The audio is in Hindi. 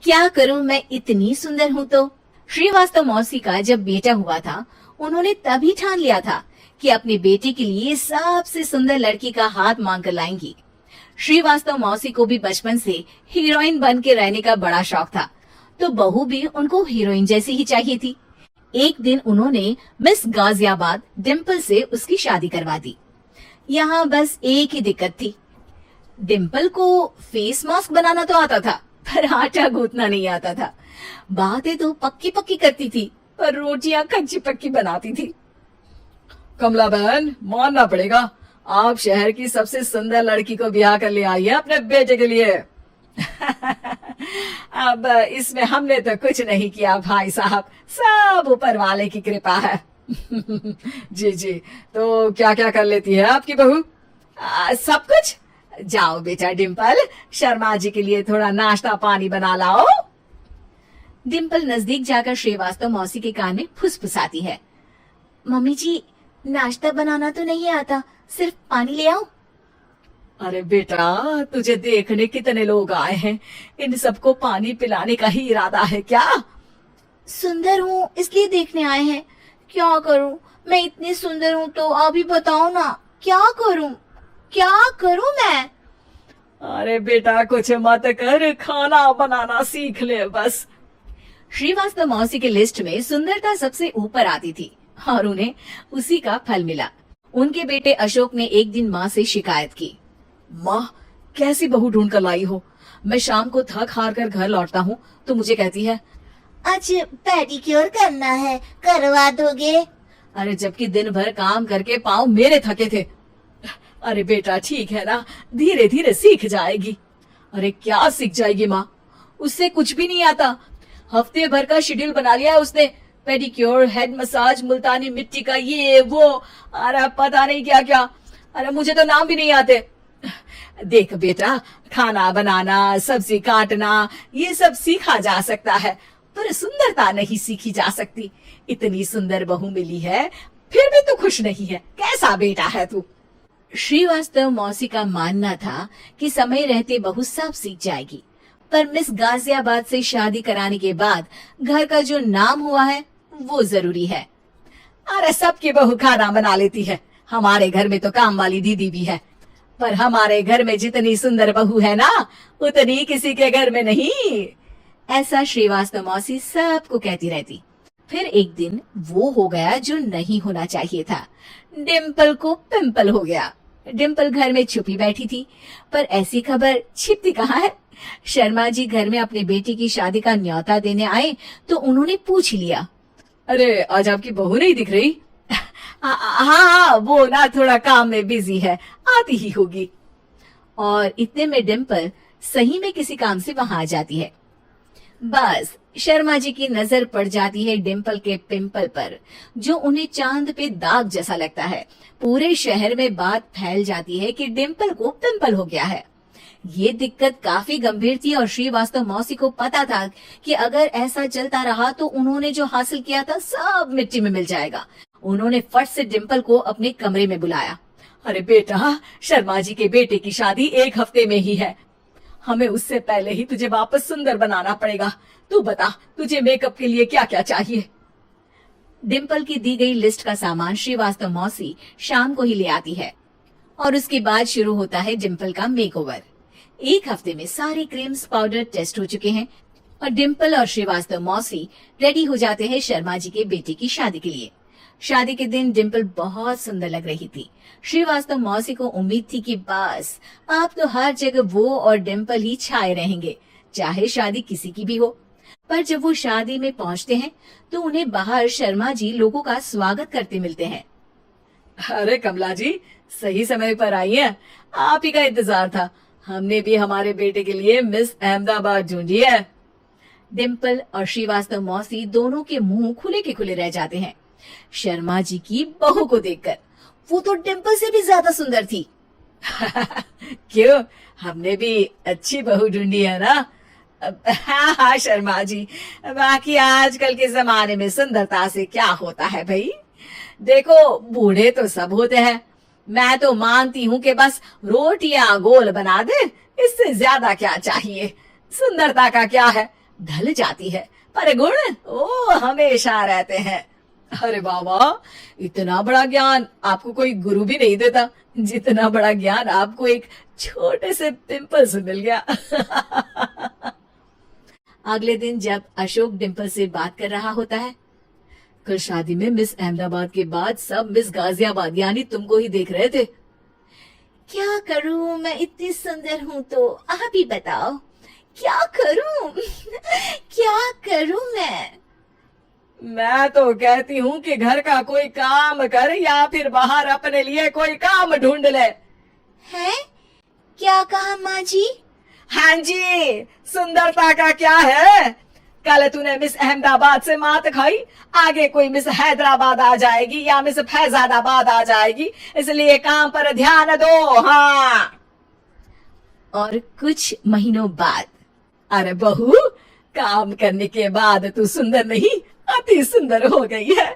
क्या करूं, मैं इतनी सुंदर हूं तो। श्रीवास्तव मौसी का जब बेटा हुआ था, उन्होंने तभी ठान लिया था कि अपने बेटे के लिए सबसे सुंदर लड़की का हाथ मांग कर लाएंगी। श्रीवास्तव मौसी को भी बचपन से हीरोइन बन के रहने का बड़ा शौक था, तो बहू भी उनको हीरोइन जैसी ही चाहिए थी। एक दिन उन्होंने मिस गाजियाबाद डिम्पल से उसकी शादी करवा दी। यहाँ बस एक ही दिक्कत थी, डिम्पल को फेस मास्क बनाना तो आता था, पर आटा गूंथना नहीं आता था। बातें तो पक्की पक्की करती थी, पर रोटियां कच्ची पक्की बनाती थी। कमला बहन, मानना पड़ेगा, आप शहर की सबसे सुंदर लड़की को ब्याह कर ले आई है अपने बेटे के लिए। अब इसमें हमने तो कुछ नहीं किया भाई साहब, सब ऊपर वाले की कृपा है। जी जी, तो क्या क्या कर लेती है आपकी बहू? सब कुछ। जाओ बेटा डिम्पल, शर्मा जी के लिए थोड़ा नाश्ता पानी बना लाओ। डिम्पल नजदीक जाकर श्रीवास्तव मौसी के कान में फुसफुसाती है। मम्मी जी, नाश्ता बनाना तो नहीं आता, सिर्फ पानी ले आओ। अरे बेटा, तुझे देखने कितने लोग आए हैं, इन सबको पानी पिलाने का ही इरादा है क्या? सुंदर हूँ इसलिए देखने आए हैं। क्या करूँ, मैं इतनी सुंदर हूँ तो अभी बताओ ना, क्या करूँ मैं? अरे बेटा, कुछ मत कर, खाना बनाना सीख ले बस। श्रीवास्तव मौसी के लिस्ट में सुंदरता सबसे ऊपर आती थी और उन्हें उसी का फल मिला। उनके बेटे अशोक ने एक दिन माँ से शिकायत की। माँ, कैसी बहू ढूंढ कर लाई हो? मैं शाम को थक हार कर घर लौटता हूँ तो मुझे कहती है, आज पेडिक्योर करना है, करवा दोगे? अरे जबकि दिन भर काम करके पाँव मेरे थके थे। अरे बेटा ठीक है ना, धीरे धीरे सीख जाएगी। अरे क्या सीख जाएगी माँ, उससे कुछ भी नहीं आता। हफ्ते भर का शेड्यूल बना लिया है उसने, पेडिक्योर, हेड मसाज, मुल्तानी मिट्टी का ये वो, अरे पता नहीं क्या क्या। अरे मुझे तो नाम भी नहीं आते। देख बेटा, खाना बनाना, सब्जी काटना, ये सब सीखा जा सकता है, पर सुंदरता नहीं सीखी जा सकती। इतनी सुंदर बहू मिली है, फिर भी तू खुश नहीं है, कैसा बेटा है तू? श्रीवास्तव मौसी का मानना था कि समय रहते बहू सब सीख जाएगी, पर मिस गाजियाबाद से शादी कराने के बाद घर का जो नाम हुआ है वो जरूरी है। अरे सबकी बहू खाना बना लेती है, हमारे घर में तो काम वाली दीदी भी है, पर हमारे घर में जितनी सुंदर बहू है ना, उतनी किसी के घर में नहीं। ऐसा श्रीवास्तव मौसी सबको कहती रहती। फिर एक दिन वो हो गया जो नहीं होना चाहिए था, डिम्पल को पिंपल हो गया। डिम्पल घर में छुपी बैठी थी, पर ऐसी खबर छिपती कहाँ है। शर्मा जी घर में अपने बेटी की शादी का न्योता देने आए तो उन्होंने पूछ लिया, अरे आज आपकी बहू नहीं दिख रही? हाँ, वो ना थोड़ा काम में बिजी है, आती ही होगी। और इतने में डिम्पल सही में किसी काम से वहां आ जाती है। बस शर्मा जी की नजर पड़ जाती है डिम्पल के पिंपल पर, जो उन्हें चांद पे दाग जैसा लगता है। पूरे शहर में बात फैल जाती है कि डिम्पल को पिंपल हो गया है। ये दिक्कत काफी गंभीर थी और श्रीवास्तव मौसी को पता था कि अगर ऐसा चलता रहा तो उन्होंने जो हासिल किया था सब मिट्टी में मिल जाएगा। उन्होंने फट से डिम्पल को अपने कमरे में बुलाया। अरे बेटा, शर्मा जी के बेटे की शादी 1 हफ्ते में ही है, हमें उससे पहले ही तुझे वापस सुंदर बनाना पड़ेगा। तू बता, तुझे मेकअप के लिए क्या क्या चाहिए? डिम्पल की दी गई लिस्ट का सामान श्रीवास्तव मौसी शाम को ही ले आती है और उसके बाद शुरू होता है डिम्पल का मेकओवर। 1 हफ्ते में सारे क्रीम्स पाउडर टेस्ट हो चुके हैं और डिम्पल और श्रीवास्तव मौसी रेडी हो जाते हैं शर्मा जी के बेटे की शादी के लिए। शादी के दिन डिम्पल बहुत सुंदर लग रही थी। श्रीवास्तव मौसी को उम्मीद थी कि बस अब तो हर जगह वो और डिम्पल ही छाए रहेंगे, चाहे शादी किसी की भी हो। पर जब वो शादी में पहुंचते हैं तो उन्हें बाहर शर्मा जी लोगों का स्वागत करते मिलते हैं। अरे कमला जी, सही समय पर आई हैं, आप ही का इंतजार था। हमने भी हमारे बेटे के लिए मिस अहमदाबाद ढूंढी है। डिम्पल और श्रीवास्तव मौसी दोनों के मुंह खुले के खुले रह जाते हैं शर्मा जी की बहू को देखकर। वो तो डिम्पल से भी ज्यादा सुंदर थी। क्यों, हमने भी अच्छी बहू ढूंढी है ना? हाँ शर्मा जी, बाकी आजकल के जमाने में सुंदरता से क्या होता है भाई। देखो, बूढ़े तो सब होते हैं, मैं तो मानती हूँ कि बस रोटियां गोल बना दे, इससे ज्यादा क्या चाहिए। सुंदरता का क्या है, ढल जाती है, पर गुण वो हमेशा रहते हैं। अरे बाबा, इतना बड़ा ज्ञान आपको कोई गुरु भी नहीं देता जितना बड़ा ज्ञान आपको एक छोटे से पिंपल से मिल गया। अगले दिन जब अशोक डिम्पल से बात कर रहा होता है, कल शादी में मिस अहमदाबाद के बाद सब मिस गाजियाबाद यानी तुमको ही देख रहे थे। क्या करूं, मैं इतनी सुंदर हूं तो आप ही बताओ क्या करूं? क्या करूं मैं तो कहती हूँ कि घर का कोई काम कर या फिर बाहर अपने लिए कोई काम ढूंढ ले। है? क्या कहा माँ जी? हाँ जी, सुंदरता का क्या है? कल तूने मिस अहमदाबाद से मात खाई, आगे कोई मिस हैदराबाद आ जाएगी या मिस फैजादाबाद आ जाएगी, इसलिए काम पर ध्यान दो। हाँ। और कुछ महीनों बाद, अरे बहू, काम करने के बाद तू सुंदर नहीं, अति सुंदर हो गई है।